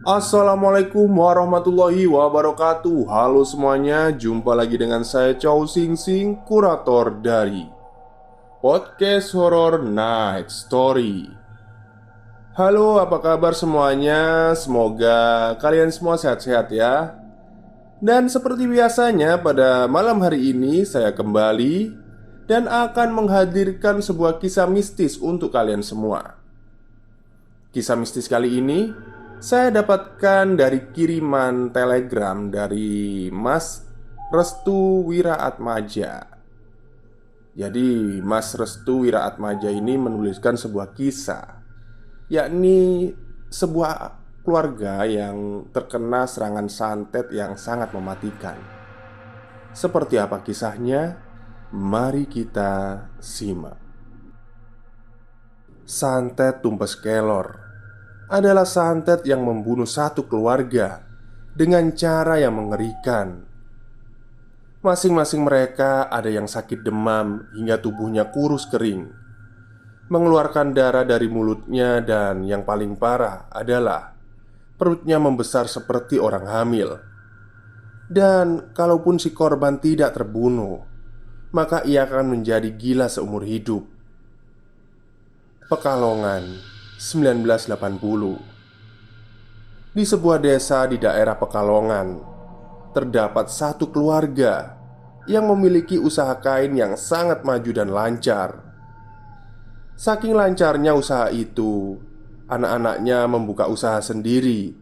Assalamualaikum warahmatullahi wabarakatuh. Halo semuanya, jumpa lagi dengan saya Chow Sing Sing, kurator dari Podcast Horror Night Story. Halo, apa kabar semuanya? Semoga kalian semua sehat-sehat ya. Dan seperti biasanya pada malam hari ini saya kembali dan akan menghadirkan sebuah kisah mistis untuk kalian semua. Kisah mistis kali ini saya dapatkan dari kiriman telegram dari Mas Restu Wiraatmaja. Jadi Mas Restu Wiraatmaja ini menuliskan sebuah kisah, yakni sebuah keluarga yang terkena serangan santet yang sangat mematikan. Seperti apa kisahnya? Mari kita simak. Santet tumpes kelor adalah santet yang membunuh satu keluarga dengan cara yang mengerikan. Masing-masing mereka ada yang sakit demam hingga tubuhnya kurus kering, mengeluarkan darah dari mulutnya, dan yang paling parah adalah perutnya membesar seperti orang hamil. Dan kalaupun si korban tidak terbunuh, maka ia akan menjadi gila seumur hidup. Pekalongan 1980. Di sebuah desa di daerah Pekalongan, terdapat satu keluarga yang memiliki usaha kain yang sangat maju dan lancar. Saking lancarnya usaha itu, anak-anaknya membuka usaha sendiri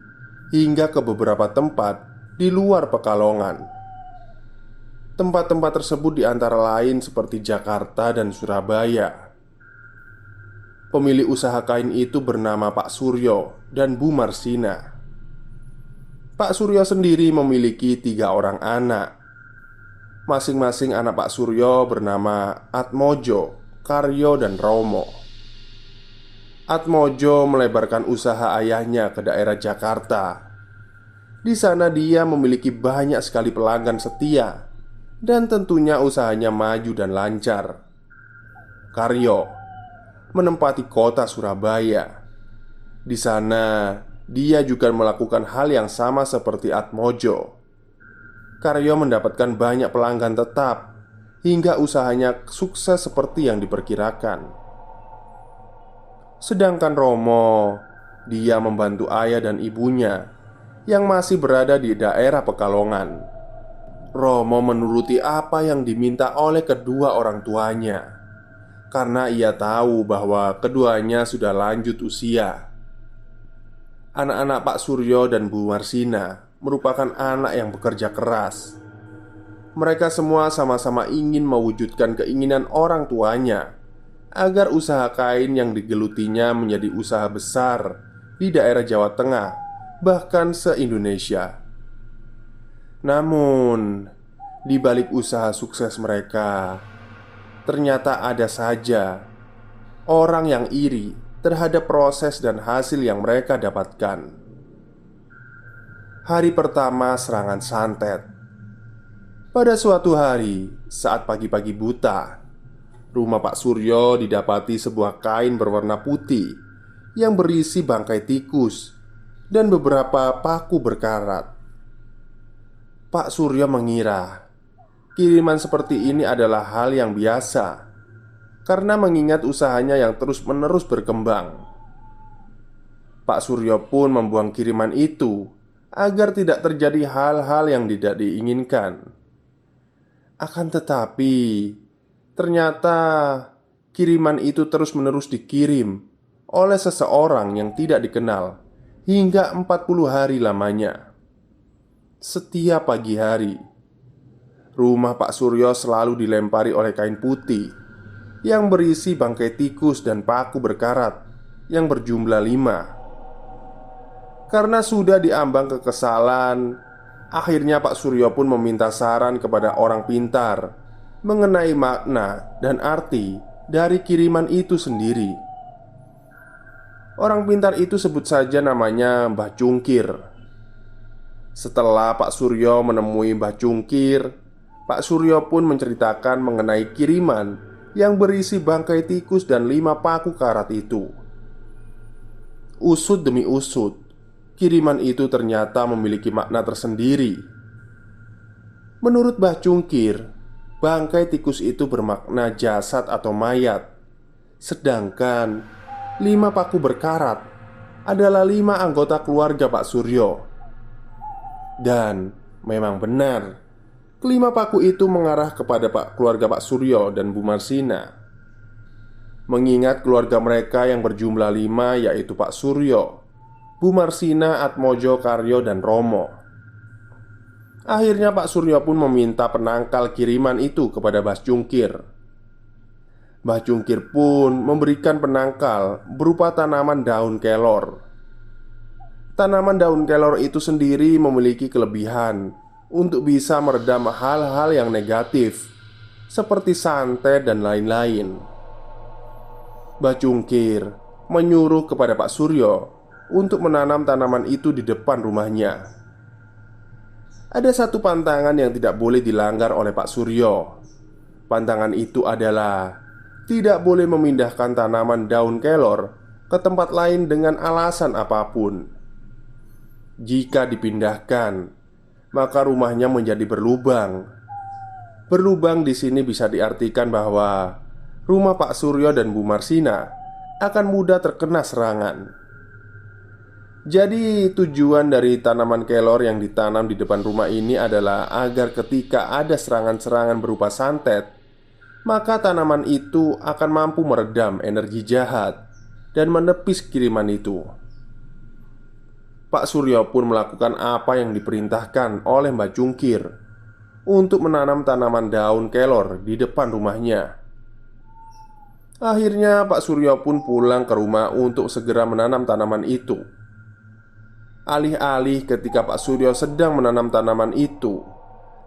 hingga ke beberapa tempat di luar Pekalongan. Tempat-tempat tersebut diantara lain seperti Jakarta dan Surabaya. Pemilik usaha kain itu bernama Pak Suryo dan Bu Marsina. Pak Suryo sendiri memiliki 3 orang anak. Masing-masing anak Pak Suryo bernama Atmojo, Karyo, dan Romo. Atmojo melebarkan usaha ayahnya ke daerah Jakarta. Di sana dia memiliki banyak sekali pelanggan setia, dan tentunya usahanya maju dan lancar. Karyo menempati kota Surabaya. Di sana, dia juga melakukan hal yang sama seperti Atmojo. Karyo mendapatkan banyak pelanggan tetap hingga usahanya sukses seperti yang diperkirakan. Sedangkan Romo, dia membantu ayah dan ibunya yang masih berada di daerah Pekalongan. Romo menuruti apa yang diminta oleh kedua orang tuanya karena ia tahu bahwa keduanya sudah lanjut usia. Anak-anak Pak Suryo dan Bu Marsina merupakan anak yang bekerja keras. Mereka semua sama-sama ingin mewujudkan keinginan orang tuanya agar usaha kain yang digelutinya menjadi usaha besar di daerah Jawa Tengah, bahkan se-Indonesia. Namun, di balik usaha sukses mereka, ternyata ada saja orang yang iri terhadap proses dan hasil yang mereka dapatkan. Hari pertama serangan santet. Pada suatu hari, saat pagi-pagi buta, rumah Pak Suryo didapati sebuah kain berwarna putih yang berisi bangkai tikus dan beberapa paku berkarat. Pak Suryo mengira kiriman seperti ini adalah hal yang biasa karena mengingat usahanya yang terus-menerus berkembang. Pak Suryo pun membuang kiriman itu agar tidak terjadi hal-hal yang tidak diinginkan. Akan tetapi, ternyata kiriman itu terus-menerus dikirim oleh seseorang yang tidak dikenal hingga 40 hari lamanya. Setiap pagi hari, rumah Pak Suryo selalu dilempari oleh kain putih yang berisi bangkai tikus dan paku berkarat yang berjumlah 5. Karena sudah diambang kekesalan, akhirnya Pak Suryo pun meminta saran kepada orang pintar mengenai makna dan arti dari kiriman itu sendiri. Orang pintar itu sebut saja namanya Mbah Cungkir. Setelah Pak Suryo menemui Mbah Cungkir, Pak Suryo pun menceritakan mengenai kiriman yang berisi bangkai tikus dan 5 paku karat itu. Usut demi usut, kiriman itu ternyata memiliki makna tersendiri. Menurut Mbah Cungkir, bangkai tikus itu bermakna jasad atau mayat. Sedangkan 5 paku berkarat adalah 5 anggota keluarga Pak Suryo. Dan memang benar, kelima paku itu mengarah kepada keluarga Pak Suryo dan Bu Marsina. Mengingat keluarga mereka yang berjumlah 5, yaitu Pak Suryo, Bu Marsina, Atmojo, Karyo, dan Romo. Akhirnya Pak Suryo pun meminta penangkal kiriman itu kepada Mbah Cungkir. Mbah Cungkir pun memberikan penangkal berupa tanaman daun kelor. Tanaman daun kelor itu sendiri memiliki kelebihan untuk bisa meredam hal-hal yang negatif seperti santet dan lain-lain. Mbah Cungkir menyuruh kepada Pak Suryo untuk menanam tanaman itu di depan rumahnya. Ada satu pantangan yang tidak boleh dilanggar oleh Pak Suryo. Pantangan itu adalah tidak boleh memindahkan tanaman daun kelor ke tempat lain dengan alasan apapun. Jika dipindahkan, maka rumahnya menjadi berlubang. Berlubang di sini bisa diartikan bahwa rumah Pak Suryo dan Bu Marsina akan mudah terkena serangan. Jadi tujuan dari tanaman kelor yang ditanam di depan rumah ini adalah agar ketika ada serangan-serangan berupa santet, maka tanaman itu akan mampu meredam energi jahat dan menepis kiriman itu. Pak Suryo pun melakukan apa yang diperintahkan oleh Mbah Cungkir untuk menanam tanaman daun kelor di depan rumahnya. Akhirnya Pak Suryo pun pulang ke rumah untuk segera menanam tanaman itu. Alih-alih ketika Pak Suryo sedang menanam tanaman itu,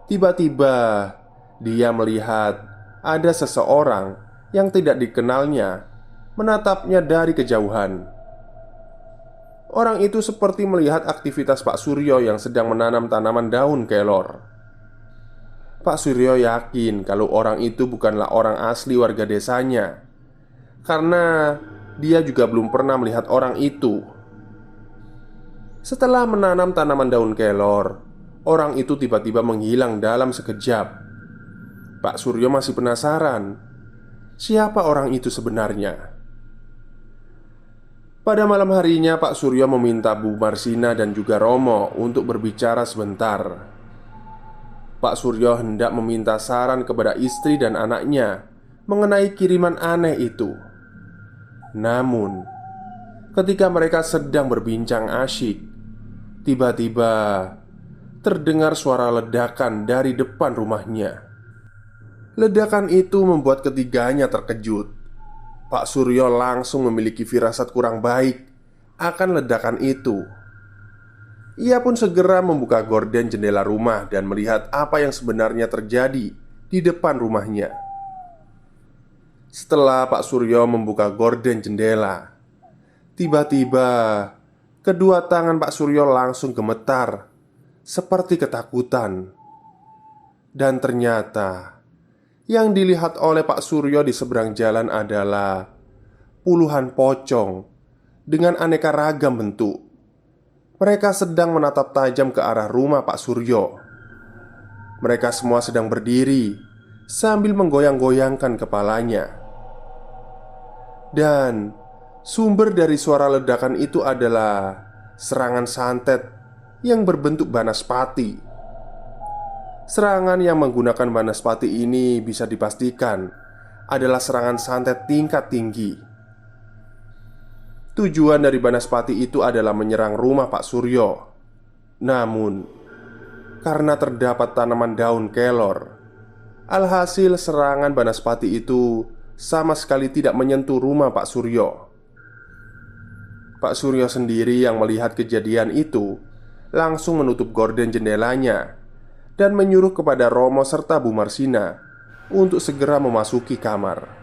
tiba-tiba dia melihat ada seseorang yang tidak dikenalnya menatapnya dari kejauhan. Orang itu seperti melihat aktivitas Pak Suryo yang sedang menanam tanaman daun kelor. Pak Suryo yakin kalau orang itu bukanlah orang asli warga desanya, karena dia juga belum pernah melihat orang itu. Setelah menanam tanaman daun kelor, orang itu tiba-tiba menghilang dalam sekejap. Pak Suryo masih penasaran, siapa orang itu sebenarnya. Pada malam harinya Pak Suryo meminta Bu Marsina dan juga Romo untuk berbicara sebentar. Pak Suryo hendak meminta saran kepada istri dan anaknya mengenai kiriman aneh itu. Namun, ketika mereka sedang berbincang asyik, tiba-tiba terdengar suara ledakan dari depan rumahnya. Ledakan itu membuat ketiganya terkejut. Pak Suryo langsung memiliki firasat kurang baik akan ledakan itu. Ia pun segera membuka gorden jendela rumah dan melihat apa yang sebenarnya terjadi di depan rumahnya. Setelah Pak Suryo membuka gorden jendela, tiba-tiba kedua tangan Pak Suryo langsung gemetar seperti ketakutan. Dan ternyata yang dilihat oleh Pak Suryo di seberang jalan adalah puluhan pocong dengan aneka ragam bentuk. Mereka sedang menatap tajam ke arah rumah Pak Suryo. Mereka semua sedang berdiri sambil menggoyang-goyangkan kepalanya. Dan sumber dari suara ledakan itu adalah serangan santet yang berbentuk banaspati. Serangan yang menggunakan banaspati ini bisa dipastikan adalah serangan santet tingkat tinggi. Tujuan dari banaspati itu adalah menyerang rumah Pak Suryo. Namun, karena terdapat tanaman daun kelor, alhasil serangan banaspati itu sama sekali tidak menyentuh rumah Pak Suryo. Pak Suryo sendiri yang melihat kejadian itu langsung menutup gorden jendelanya dan menyuruh kepada Romo serta Bu Marsina untuk segera memasuki kamar.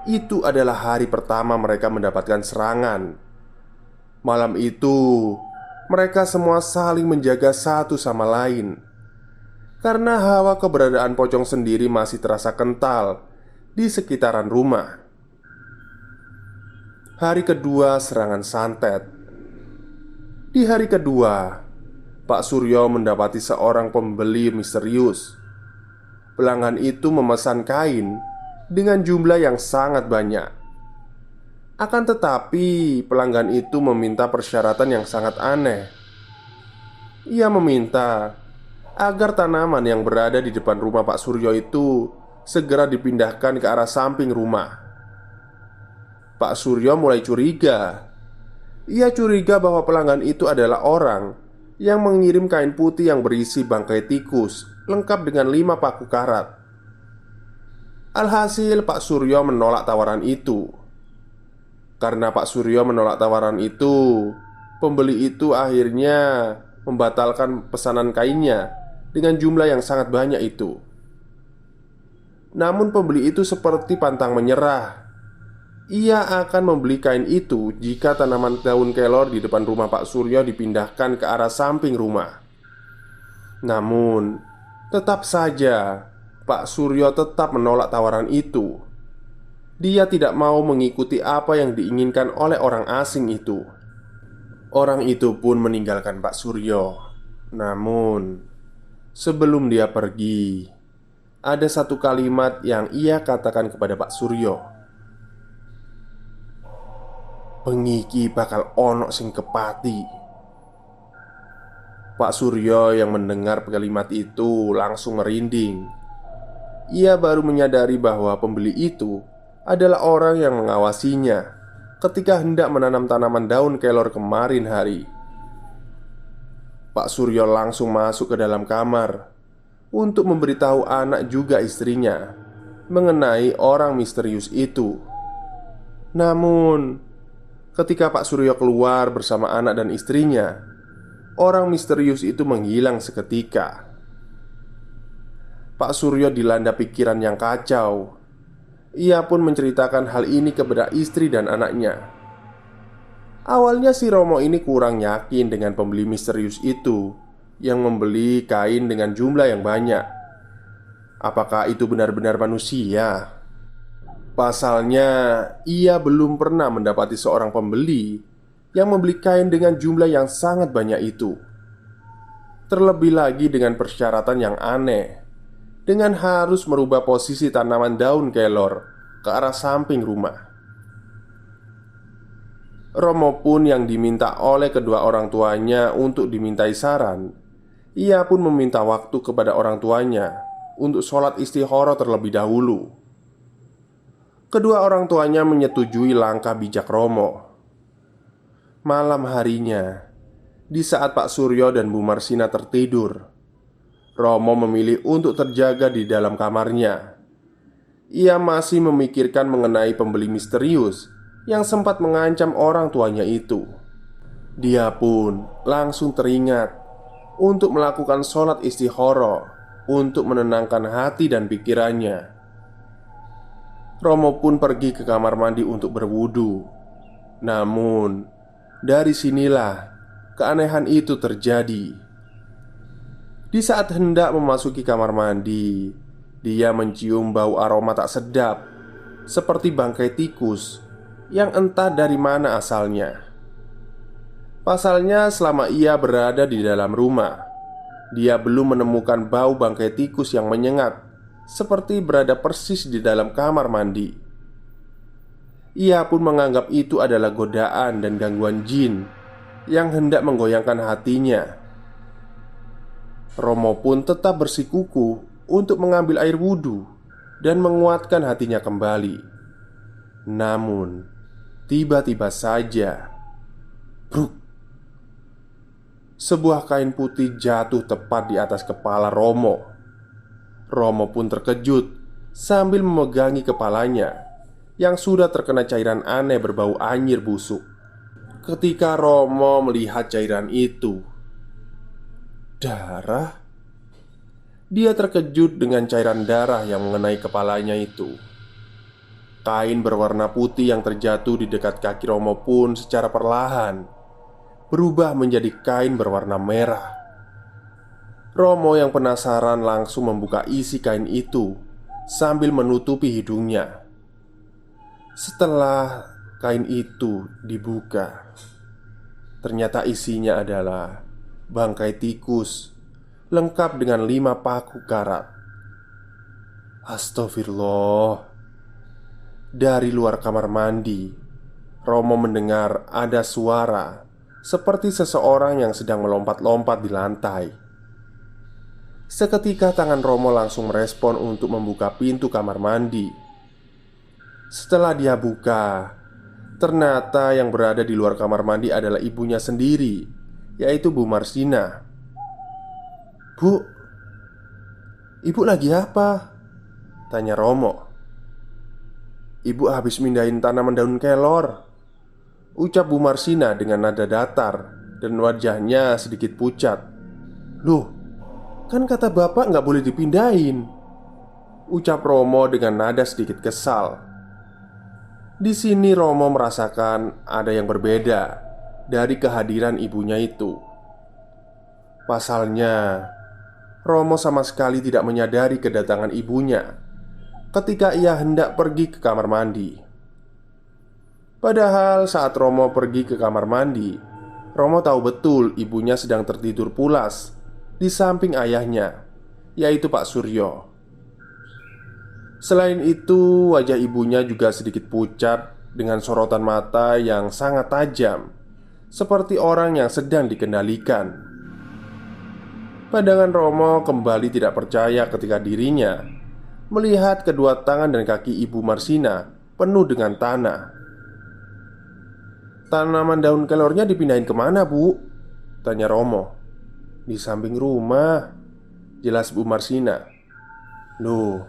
Itu adalah hari pertama mereka mendapatkan serangan. Malam itu, mereka semua saling menjaga satu sama lain karena hawa keberadaan pocong sendiri masih terasa kental di sekitaran rumah. Hari kedua serangan santet. Di hari kedua, Pak Suryo mendapati seorang pembeli misterius. Pelanggan itu memesan kain dengan jumlah yang sangat banyak. Akan tetapi, pelanggan itu meminta persyaratan yang sangat aneh. Ia meminta agar tanaman yang berada di depan rumah Pak Suryo itu segera dipindahkan ke arah samping rumah. Pak Suryo mulai curiga. Ia curiga bahwa pelanggan itu adalah orang yang mengirim kain putih yang berisi bangkai tikus lengkap dengan 5 paku karat. Alhasil Pak Suryo menolak tawaran itu. Karena Pak Suryo menolak tawaran itu, pembeli itu akhirnya membatalkan pesanan kainnya dengan jumlah yang sangat banyak itu. Namun pembeli itu seperti pantang menyerah. Ia akan membeli kain itu jika tanaman daun kelor di depan rumah Pak Suryo dipindahkan ke arah samping rumah. Namun, tetap saja Pak Suryo tetap menolak tawaran itu. Dia tidak mau mengikuti apa yang diinginkan oleh orang asing itu. Orang itu pun meninggalkan Pak Suryo. Namun, sebelum dia pergi, ada satu kalimat yang ia katakan kepada Pak Suryo. "Pengiki bakal ono sing kepati." Pak Suryo yang mendengar kalimat itu langsung merinding. Ia baru menyadari bahwa pembeli itu adalah orang yang mengawasinya ketika hendak menanam tanaman daun kelor kemarin hari. Pak Suryo langsung masuk ke dalam kamar untuk memberitahu anak juga istrinya mengenai orang misterius itu. Namun, ketika Pak Suryo keluar bersama anak dan istrinya, orang misterius itu menghilang seketika. Pak Suryo dilanda pikiran yang kacau. Ia pun menceritakan hal ini kepada istri dan anaknya. Awalnya si Romo ini kurang yakin dengan pembeli misterius itu yang membeli kain dengan jumlah yang banyak. Apakah itu benar-benar manusia? Pasalnya, ia belum pernah mendapati seorang pembeli yang membeli kain dengan jumlah yang sangat banyak itu. Terlebih lagi dengan persyaratan yang aneh, dengan harus merubah posisi tanaman daun kelor ke arah samping rumah. Romo pun yang diminta oleh kedua orang tuanya untuk dimintai saran. Ia pun meminta waktu kepada orang tuanya untuk sholat istikharah terlebih dahulu. Kedua orang tuanya menyetujui langkah bijak Romo. Malam harinya, di saat Pak Suryo dan Bu Marsina tertidur, Romo memilih untuk terjaga di dalam kamarnya. Ia masih memikirkan mengenai pembeli misterius yang sempat mengancam orang tuanya itu. Dia pun langsung teringat untuk melakukan sholat istikharah untuk menenangkan hati dan pikirannya. Romo pun pergi ke kamar mandi untuk berwudu. Namun, dari sinilah keanehan itu terjadi. Di saat hendak memasuki kamar mandi, dia mencium bau aroma tak sedap, seperti bangkai tikus yang entah dari mana asalnya. Pasalnya, selama ia berada di dalam rumah, dia belum menemukan bau bangkai tikus yang menyengat, seperti berada persis di dalam kamar mandi. Ia pun menganggap itu adalah godaan dan gangguan jin yang hendak menggoyangkan hatinya. Romo pun tetap bersikukuh untuk mengambil air wudhu dan menguatkan hatinya kembali. Namun, tiba-tiba saja, bruk, sebuah kain putih jatuh tepat di atas kepala Romo. Romo pun terkejut sambil memegangi kepalanya yang sudah terkena cairan aneh berbau anyir busuk. Ketika Romo melihat cairan itu, darah. Dia terkejut dengan cairan darah yang mengenai kepalanya itu. Kain berwarna putih yang terjatuh di dekat kaki Romo pun secara perlahan berubah menjadi kain berwarna merah. Romo yang penasaran langsung membuka isi kain itu sambil menutupi hidungnya. Setelah kain itu dibuka, Ternyata isinya adalah bangkai tikus lengkap dengan 5 paku karat. Astagfirullah. Dari luar kamar mandi, Romo mendengar ada suara seperti seseorang yang sedang melompat-lompat di lantai. Seketika tangan Romo langsung merespon untuk membuka pintu kamar mandi. Setelah dia buka, ternyata yang berada di luar kamar mandi adalah ibunya sendiri, yaitu Bu Marsina. "Bu, ibu lagi apa?" tanya Romo. "Ibu habis mindahin tanaman daun kelor," ucap Bu Marsina dengan nada datar dan wajahnya sedikit pucat. "Loh, kan kata bapak nggak boleh dipindahin," ucap Romo dengan nada sedikit kesal. Di sini Romo merasakan ada yang berbeda dari kehadiran ibunya itu. Pasalnya, Romo sama sekali tidak menyadari kedatangan ibunya ketika ia hendak pergi ke kamar mandi. Padahal saat Romo pergi ke kamar mandi, Romo tahu betul ibunya sedang tertidur pulas di samping ayahnya, yaitu Pak Suryo. Selain itu, wajah ibunya juga sedikit pucat dengan sorotan mata yang sangat tajam, seperti orang yang sedang dikendalikan. Pandangan Romo kembali tidak percaya ketika dirinya melihat kedua tangan dan kaki Ibu Marsina penuh dengan tanah. "Tanaman daun kelornya dipindahin kemana, Bu?" tanya Romo. "Di samping rumah," jelas Bu Marsina. "Loh,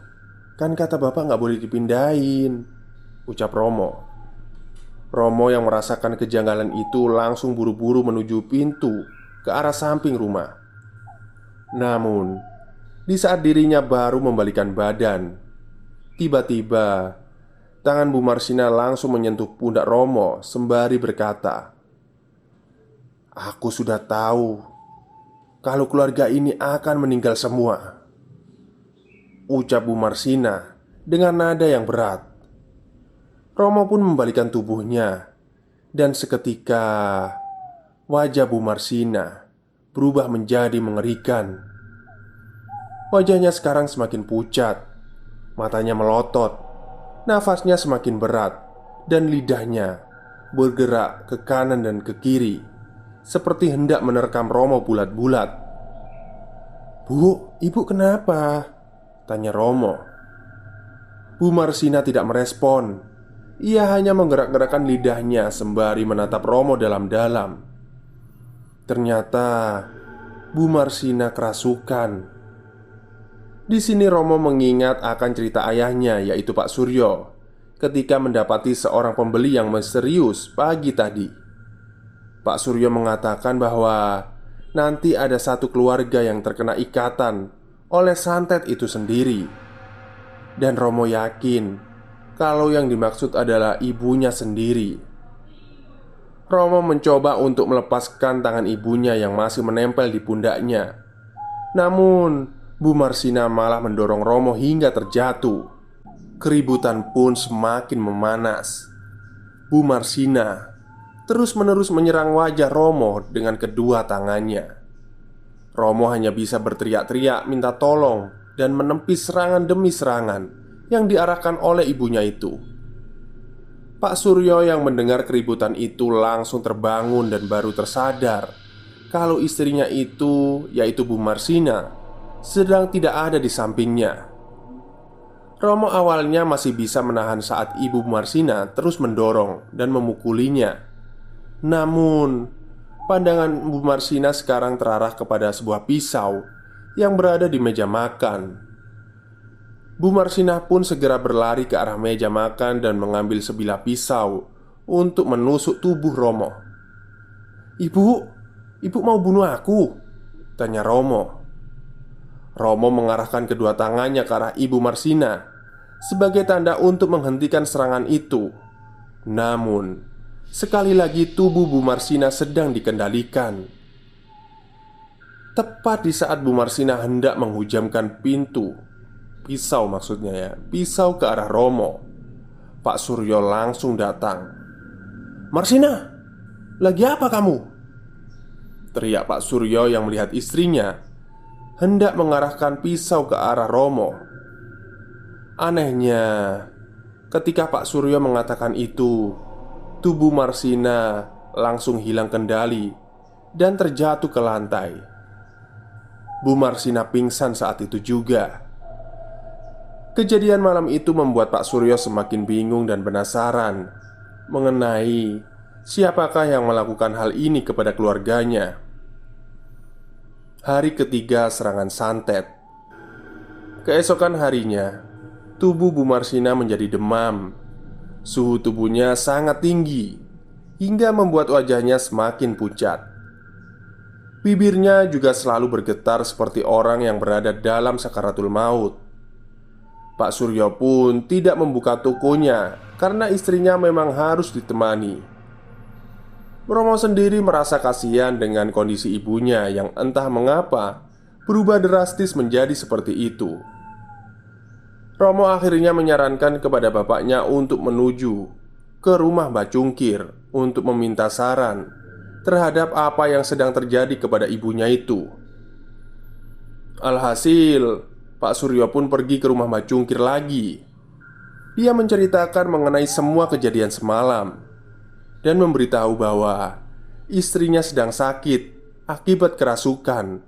kan kata bapak nggak boleh dipindahin," ucap Romo. Romo yang merasakan kejanggalan itu langsung buru-buru menuju pintu ke arah samping rumah. Namun, di saat dirinya baru membalikan badan, tiba-tiba tangan Bu Marsina langsung menyentuh pundak Romo sembari berkata, "Aku sudah tahu kalau keluarga ini akan meninggal semua," ucap Bu Marsina dengan nada yang berat. Romo pun membalikkan tubuhnya, dan seketika wajah Bu Marsina berubah menjadi mengerikan. Wajahnya sekarang semakin pucat, matanya melotot, nafasnya semakin berat, dan lidahnya bergerak ke kanan dan ke kiri seperti hendak menerkam Romo bulat-bulat. "Bu, ibu kenapa?" tanya Romo. Bu Marsina tidak merespon. Ia hanya menggerak-gerakkan lidahnya sembari menatap Romo dalam-dalam. Ternyata Bu Marsina kerasukan. Di sini Romo mengingat akan cerita ayahnya, yaitu Pak Suryo, ketika mendapati seorang pembeli yang misterius pagi tadi. Pak Suryo mengatakan bahwa nanti ada satu keluarga yang terkena ikatan oleh santet itu sendiri. Dan Romo yakin kalau yang dimaksud adalah ibunya sendiri. Romo mencoba untuk melepaskan tangan ibunya yang masih menempel di pundaknya. Namun, Bu Marsina malah mendorong Romo hingga terjatuh. Keributan pun semakin memanas. Bu Marsina terus-menerus menyerang wajah Romo dengan kedua tangannya. Romo hanya bisa berteriak-teriak minta tolong dan menepis serangan demi serangan yang diarahkan oleh ibunya itu. Pak Suryo yang mendengar keributan itu langsung terbangun dan baru tersadar kalau istrinya itu, yaitu Bu Marsina, sedang tidak ada di sampingnya. Romo awalnya masih bisa menahan saat Ibu Marsina terus mendorong dan memukulinya. Namun, pandangan Bu Marsina sekarang terarah kepada sebuah pisau yang berada di meja makan. Bu Marsina pun segera berlari ke arah meja makan dan mengambil sebilah pisau untuk menusuk tubuh Romo. Ibu mau bunuh aku?" tanya Romo. Romo mengarahkan kedua tangannya ke arah Ibu Marsina sebagai tanda untuk menghentikan serangan itu. Namun, sekali lagi tubuh Bu Marsina sedang dikendalikan. Tepat di saat Bu Marsina hendak menghujamkan pisau maksudnya ya, pisau ke arah Romo, Pak Suryo langsung datang. "Marsina, lagi apa kamu?" teriak Pak Suryo yang melihat istrinya hendak mengarahkan pisau ke arah Romo. Anehnya, ketika Pak Suryo mengatakan itu, tubuh Marsina langsung hilang kendali dan terjatuh ke lantai. Bu Marsina pingsan saat itu juga. Kejadian malam itu membuat Pak Suryo semakin bingung dan penasaran mengenai siapakah yang melakukan hal ini kepada keluarganya. Hari ketiga serangan santet. Keesokan harinya, tubuh Bu Marsina menjadi demam. Suhu tubuhnya sangat tinggi hingga membuat wajahnya semakin pucat. Bibirnya juga selalu bergetar seperti orang yang berada dalam sakaratul maut. Pak Suryo pun tidak membuka tokonya karena istrinya memang harus ditemani. Romo sendiri merasa kasihan dengan kondisi ibunya yang entah mengapa berubah drastis menjadi seperti itu. Romo akhirnya menyarankan kepada bapaknya untuk menuju ke rumah Mbak Cungkir untuk meminta saran terhadap apa yang sedang terjadi kepada ibunya itu. Alhasil, Pak Suryo pun pergi ke rumah Mbak Cungkir lagi. Dia menceritakan mengenai semua kejadian semalam dan memberitahu bahwa istrinya sedang sakit akibat kerasukan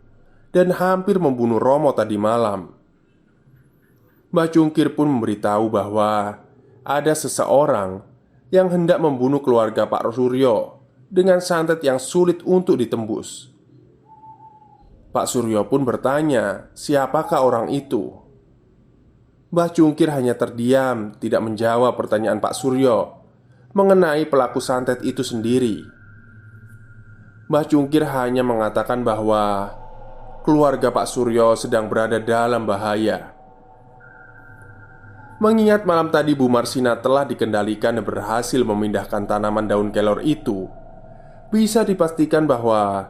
dan hampir membunuh Romo tadi malam. Mbak Cungkir pun memberitahu bahwa ada seseorang yang hendak membunuh keluarga Pak Suryo dengan santet yang sulit untuk ditembus. Pak Suryo pun bertanya, siapakah orang itu? Mbah Cungkir hanya terdiam, tidak menjawab pertanyaan Pak Suryo mengenai pelaku santet itu sendiri. Mbah Cungkir hanya mengatakan bahwa keluarga Pak Suryo sedang berada dalam bahaya. Mengingat malam tadi Bu Marsina telah dikendalikan dan berhasil memindahkan tanaman daun kelor itu, bisa dipastikan bahwa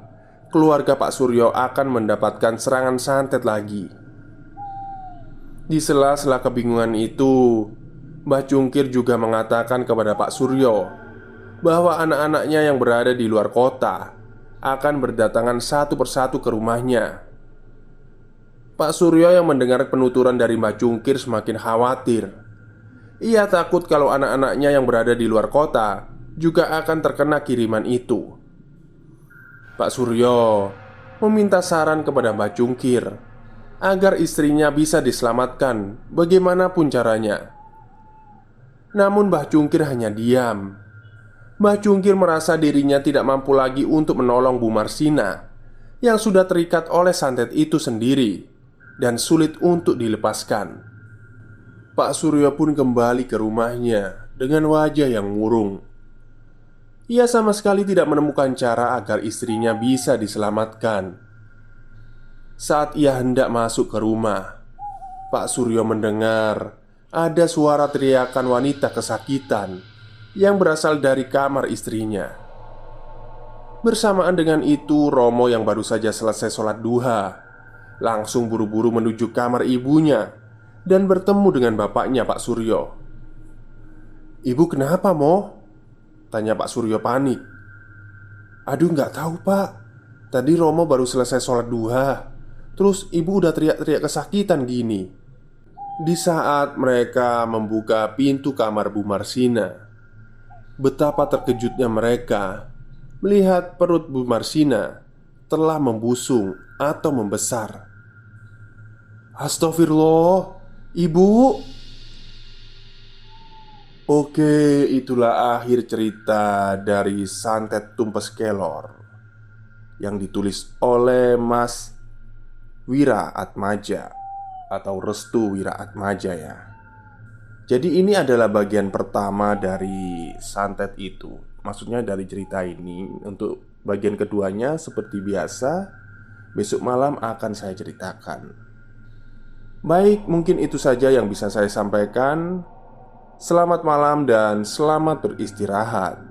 keluarga Pak Suryo akan mendapatkan serangan santet lagi. Di sela-sela kebingungan itu, Mbah Cungkir juga mengatakan kepada Pak Suryo bahwa anak-anaknya yang berada di luar kota akan berdatangan satu persatu ke rumahnya. Pak Suryo yang mendengar penuturan dari Mbah Cungkir semakin khawatir. Ia takut kalau anak-anaknya yang berada di luar kota juga akan terkena kiriman itu. Pak Suryo meminta saran kepada Mbah Cungkir agar istrinya bisa diselamatkan bagaimanapun caranya. Namun Mbah Cungkir hanya diam. Mbah Cungkir merasa dirinya tidak mampu lagi untuk menolong Bu Marsina yang sudah terikat oleh santet itu sendiri dan sulit untuk dilepaskan. Pak Suryo pun kembali ke rumahnya dengan wajah yang murung. Ia sama sekali tidak menemukan cara agar istrinya bisa diselamatkan. Saat ia hendak masuk ke rumah, Pak Suryo mendengar ada suara teriakan wanita kesakitan yang berasal dari kamar istrinya. Bersamaan dengan itu, Romo yang baru saja selesai sholat duha langsung buru-buru menuju kamar ibunya dan bertemu dengan bapaknya Pak Suryo. "Ibu kenapa, Mo?" tanya Pak Suryo panik. "Aduh nggak tahu pak. Tadi Romo baru selesai sholat duha, terus ibu udah teriak-teriak kesakitan gini." Di saat mereka membuka pintu kamar Bu Marsina, betapa terkejutnya mereka melihat perut Bu Marsina telah membusung atau membesar. "Astagfirullah, ibu!" Oke, itulah akhir cerita dari Santet Tumpes Kelor yang ditulis oleh Mas Wira Atmaja atau Restu Wira Atmaja ya. Jadi ini adalah bagian pertama dari santet itu. Maksudnya dari cerita ini. Untuk bagian keduanya seperti biasa besok malam akan saya ceritakan. Baik, mungkin itu saja yang bisa saya sampaikan. Selamat malam dan selamat beristirahat.